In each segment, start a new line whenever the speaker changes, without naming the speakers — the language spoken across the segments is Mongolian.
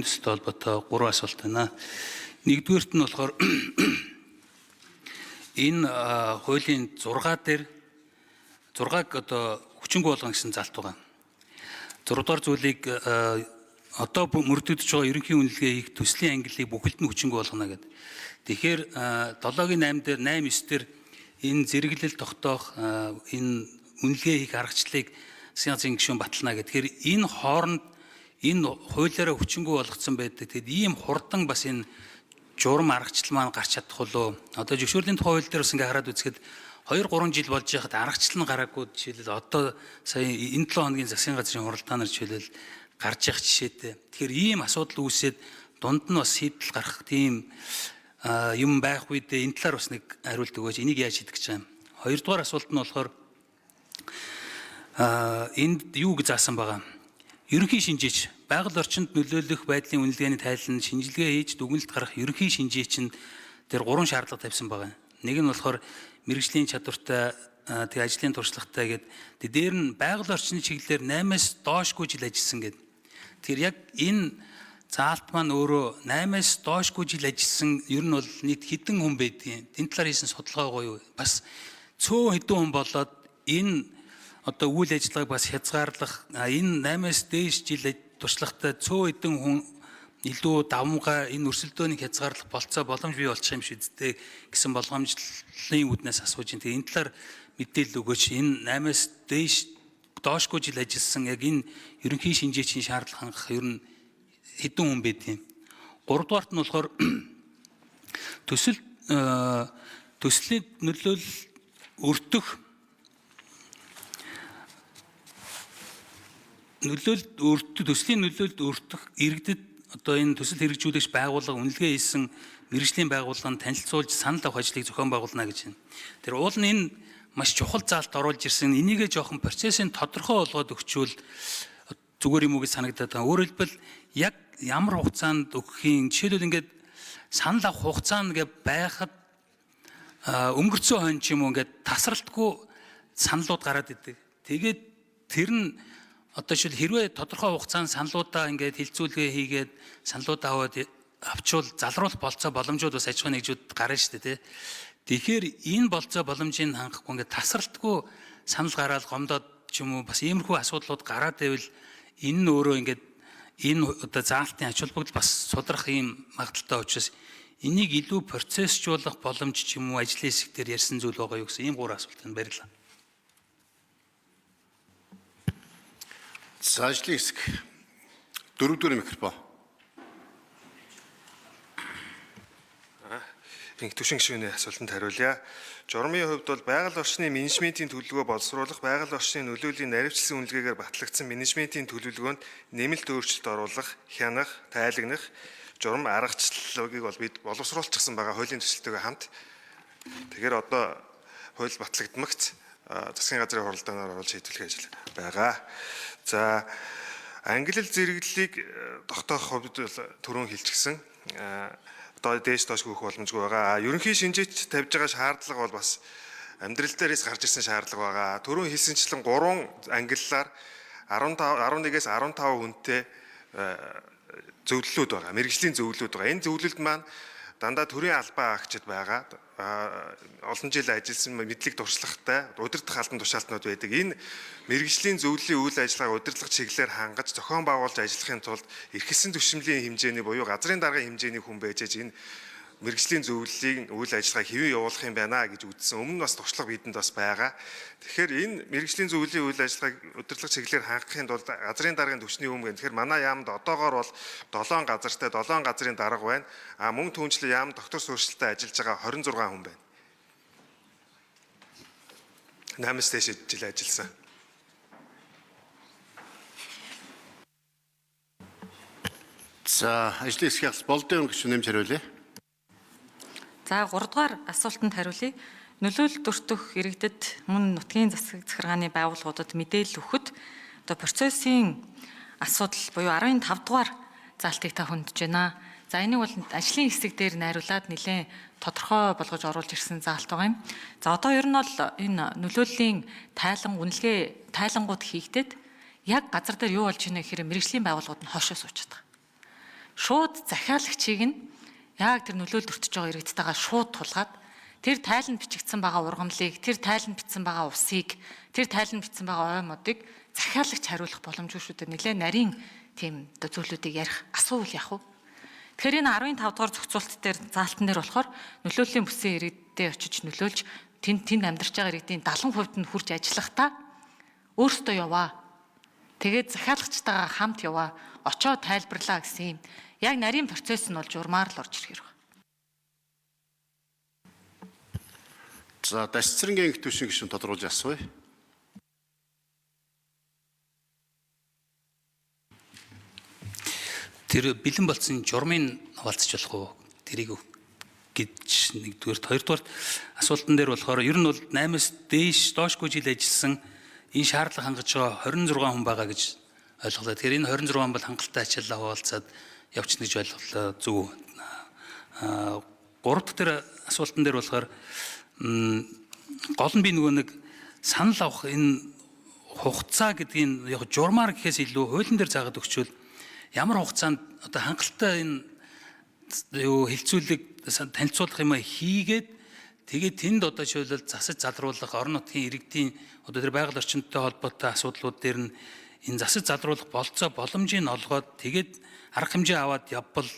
Төсөлтэй холбоотой 3 асуулт байна. Нэгдүгээрт нь болохоор энэ хуулийн 6 дээр 6-г одоо хүчингүй болгоно гэсэн залт байгаа. 6 дугаар зүйлийг одоо мөрдөгдөж байгаа ерөнхий үнэлгээ хийх төслийн ангиллыг бүхэлд нь хүчингүй болгоно гэдэг. Тэгэхээр 7-гийн 8 дээр 8-9 дээр энэ зэрэглэл тогтоох энэ үнэлгээ хийх аргачлалыг засгийн гишүүн батална гэдэг. Тэгэхээр энэ хооронд энэ хуулиараа хүчингүй болгоцсон байдаг. Тэгэд ийм хурдан бас энэ журам аргачлал маань гарч чадах болоо. Одоо зөвшөөрлийн тухай хууль дээр бас ингээ хараад үзэхэд 2-3 жил болж байхад аргачлал нь гараагүй жишээлбэл одоо сая энэ 7 хоногийн засгийн газрын хуралдаанаар жишээлбэл гарч явах жишээтэй. Тэгэхээр ийм асуудал үүсээд дунд нь бас шийдэл гарах тийм юм байх үедээ энэ талаар бас нэг хариулт өгөөч. Энийг яаж шийдэх гэж байгаа юм. Хоёрдугаар асуулт нь болохоор энд юу гэж заасан байгаа. Ерөнхий шинжээч байгаль орчинд нөлөөлөх байдлын үнэлгээний тайлан шинжилгээ хийж дүгнэлт гаргах ерөнхий шинжээчин дээр 3 шаардлага тавьсан байгаа. Нэг нь болохоор мэргэжлийн чадвартай тэг ажлын туршлагатай гэдэг. Дээр нь байгаль орчны чиглэлээр 8-аас доошгүй жил ажилласан гэдэг. Тэгэхээр яг энэ заалт маань өөрөө 8-аас доошгүй жил ажилласан ер нь бол нийт хэдэн хүн байдгийг энэ талаар хийсэн судалгаа гоё бас цөөн хэдэн хүн болоод энэ одоо үйл ажиллагааг бас хязгаарлах энэ 8-аас дээш жил туршлагатай цөөн хэдэн хүн илүү давмгай энэ өрсөлдөөнийг хязгаарлах болцоо боломж бий болчих юм шиг үсттэй гэсэн болгоомжлолын үүднээс асууж байна. Тэгээ энэ талаар мэдээлэл өгөөч. Энэ 8-аас дээш доошгүй жил ажилласан яг энэ ерөнхий шинжээчийн шаардлага хангах ер нь хэдэн хүн байдгийг. 3 дугаарт нь болохоор төслийн нөлөөлөл өртөх төслийн нөлөөлөлд өртөх иргэдэд одоо энэ төсөл хэрэгжүүлэгч байгууллага үнэлгээ хийсэн мэргэжлийн байгууллаганд танилцуулж санал авах ажлыг зохион байгуулна гэж байна. Тэр уул нь энэ маш чухал заалт оруулж ирсэн. Энийгээ жоохон процессын тодорхой болгоод өгчвөл зүгээр юм уу гэж санагдаад байна. Өөрөөр хэлбэл яг ямар хугацаанд өгөхийн жишээлбэл ингээд санал авах хугацаа нэгэ байхад өнгөрцөө хойно ч юм уу ингээд тасралтгүй саналууд гараад идэг. Тэгээд тэр нь одоо шил хэрвээ тодорхой хугацаанд саналуудаа ингээд хилцүүлгээ хийгээд саналуудаа авчвал залруулах болцоо боломжууд бас аж ахуйн нэгжүүд гарна шүү дээ. Тэгэхээр энэ болцоо боломжийг хангахгүй ингээд тасралтгүй санал гараад гомдоод ч юм уу бас иймэрхүү асуудлууд гараад байвал энэ нь өөрөө ингээд энэ одоо заалтын ач холбогдол бас судрах ийм магадaltaй учраас энийг илүү процессжуулах боломж ч юм уу ажлын хэсгээр ярьсан зүйл байгаа юу гэсэн ийм 3 асуулт байна. Баярлалаа.
За ажлын хэсэг 4-р микрофон.
Инх түшин гишүүний асуултанд хариулъя. Журмын хувьд бол байгаль орчны менежментийн төлөвлөгөө боловсруулах, байгаль орчны нөлөөлийн наривчлсан үнэлгээгээр батлагдсан менежментийн төлөвлөгөөнд нэмэлт өөрчлөлт оруулах, хянах, тайлагнах, журам аргачлалыг бол бид боловсруулчихсан байгаа хуулийн төсөлтөйгөө хамт. Тэгэхээр одоо хууль батлагдмагц засгийн газрын хуралдаанаар оруулж шийдвэрлэх ажил байгаа. За ангилал зэрэглэлийг тогтоох хувьд түрүүн хэлчихсэн. Одоо дээш доош гүйх боломжгүй байгаа. Ерөнхий шинжээч тавьж байгаа шаардлага бол бас амьдрал дээрээс гарч ирсэн шаардлага байгаа. Түрүүн хэлсэнчлэн 3 ангиллаар 11-ээс 15 хүнтэй зөвлөлүүд байгаа. Мэргэжлийн зөвлөлүүд байгаа. Энэ зөвлөлд маань дандаа төрийн албан агчид байгаа. Олон жил ажилласан мэдлэг туршлагатай удирдах албан тушаалтнууд байдаг. Энэ мэргэжлийн зөвлөлийн үйл ажиллагааг удирдлага чиглэлээр хангаж зохион байгуулж ажиллахын тулд эрхэссэн түвшинлийн хэмжээний буюу газрын даргын хэмжээний хүн байж энэ мэргэжлийн зөвлөлийн үйл ажиллагааг хэвэн явуулах юм байна гэж үзсэн. Өмнө нь бас туршлага бидэнд бас байгаа. Тэгэхээр энэ мэргэжлийн зөвлөлийн үйл ажиллагааг удирдлага чиглэлээр хангахын тулд газрын даргын түвшний өмнө тэгэхээр манай яамд одоогоор бол 7 газартай 7 газрын дарга байна. Мөн түүнчлэн яам доктор суурьшилтай ажиллаж байгаа 26 хүн байна. 8-аас дээш жил ажилласан.
За ажлын хэсгээс болдын гишүүн нэмж хариулъя.
За 3 дугаар асуултанд хариулъя. Нөлөөлөлт өртөх иргэдэд мөн нутгийн засаг захиргааны байгууллагуудад мэдээлэл өгөхөд одоо процессын асуудал буюу 15 дугаар заалтыг та хөндөж байна. За энийг бол ажлын хэсэг дээр найруулад нэлээд тодорхой болгож оруулж ирсэн заалт байгаа юм. За одоо ер нь бол энэ нөлөөллийн тайлангууд хийгдээд яг газар дээр юу болж байна гэхээр мэргэжлийн байгууллагууд нь хойшоо сууж байгаа. шууд захиалагчийг нь яг тэр нөлөөлөлд өртөж байгаа иргэдтэйгээ шууд тулгаад тэр тайланд бичигдсэн байгаа ургамлыг, тэр тайланд бичсэн байгаа усыг, тэр тайланд бичсэн байгаа ой модыг захиалагч хариулах боломжгүй шүү дээ. Нэлээ нарийн тийм зүйлүүдийг ярих асуувал яах вэ? Тэгэхээр энэ 15 дугаар зохицуулт дээр заалтан дээр болохоор нөлөөллийн бүсийн иргэдэд очиж нөлөөлж тэнд амьдарч байгаа иргэдийн 70% нь хүрч ажиллахдаа өөрсдөө яваа. Тэгээд захиалагчтайгаа хамт яваа. Очоод тайлбарлаа гэсэн юм. Яг нарийн процесс нь бол журмаар л орж ирэх хэрэг.
За дасцрангийн төвшин гишүүн тодруулж асууя.
Тэр бэлэн болсон журмын хаваалцаж болох уу? Тэрийг гэж нэгдүгээр, хоёрдугаар асуултан дээр болохоор ер нь бол 8-аас дээш доошгүй жил ажилласан энэ шаардлага хангаж байгаа 26 хүн байгаа гэж ойлголоо. Тэгэхээр энэ 26 бол хангалттай ачааллаа хуваалцаад явчихна гэж ойлголоо. Зөв. Гурав дахь асуултан дээр болохоор гол нь би нөгөө нэг санал авах энэ хугацаа гэдгийг яг журмаар гэхээс илүү хуулийн дээр заагаад өгчвөл ямар хугацаанд одоо хангалттай энэ хилцүүлэг танилцуулах юм хийгээд тэгээд тэнд одоо жишээлбэл засаж залруулах орон нутгийн иргэдийн одоо тэр байгаль орчинтой холбоотой асуудлууд дээр нь энэ засаж залруулах болцоо боломжийг нь олгоод тэгээд арга хэмжээ аваад явбал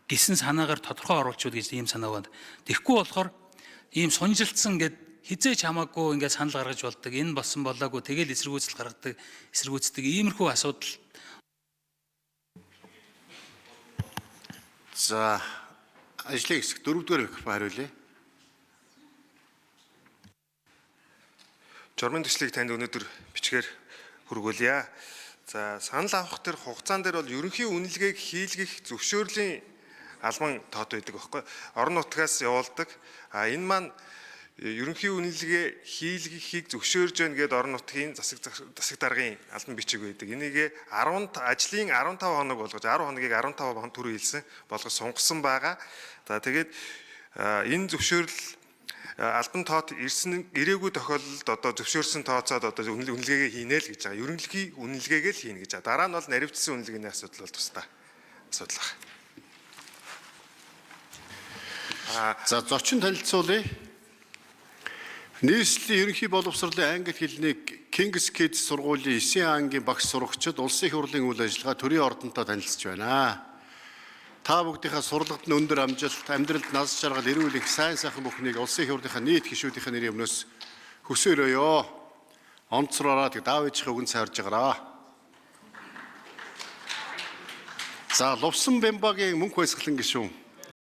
гэсэн санаагаар тодорхой оруулчуул гэж ийм санаа байна. Тэгэхгүй болохоор ийм сунжилтсан гэд хизээч хамаагүй ингээд санал гаргаж болдог. Энэ болсон болоогүй тэгэл эсэргүүцэл гаргадаг, эсэргүүцдэг иймэрхүү асуудал.
За ажлын хэсэг 4-р микрофон хариулъя.
Журмын төслийг танд өнөөдөр бичгээр хүргүүлье. За санал авах тэр хугацаан дээр бол ерөнхий үнэлгээг хийлгэх зөвшөөрлийн албан тоод байдаг байхгүй. Орон нутгаас явуулдаг. Энэ маань ерөнхий үнэлгээ хийлгэхийг зөвшөөрж байна гэдэг орон нутгийн засаг даргын албан бичиг байдаг. Энийг ажлын 15 хоног болгож 10 хоногийг 15 хоног түрүү хэлсэн болгож сунгасан байгаа. За тэгээд энэ зөвшөөрөл албан тоод ирээгүй тохиолдолд одоо зөвшөөрсөн тооцоод одоо үнэлгээгээ хийнэ л гэж байгаа. Ерөнхий үнэлгээгээ л хийнэ гэж байгаа. Дараа нь бол наривчсан үнэлгээний асуудал бол тусдаа асуудал байна.
За зочин танилцуулъя. Нийслэлийн ерөнхий боловсролын англи хэлний King's Kids сургуулийн 9 ангийн багш сурагчид улсын их хурлын үйл ажиллагаа төрийн ордонтой танилцж байна. Та бүгдийнхээ сурлагт нь өндөр амжилт, амьдралд нас жаргал, эрүүл их сайн сайхан бүхнийг улсын их хурлынхаа нийт гишүүдийн нэрийн өмнөөс хүсээрөөё. Онцророо даав ээжийнхээ үгэн сайрж агараа. За Лувсан Бямбагийн мөнх баясгалан гишүүн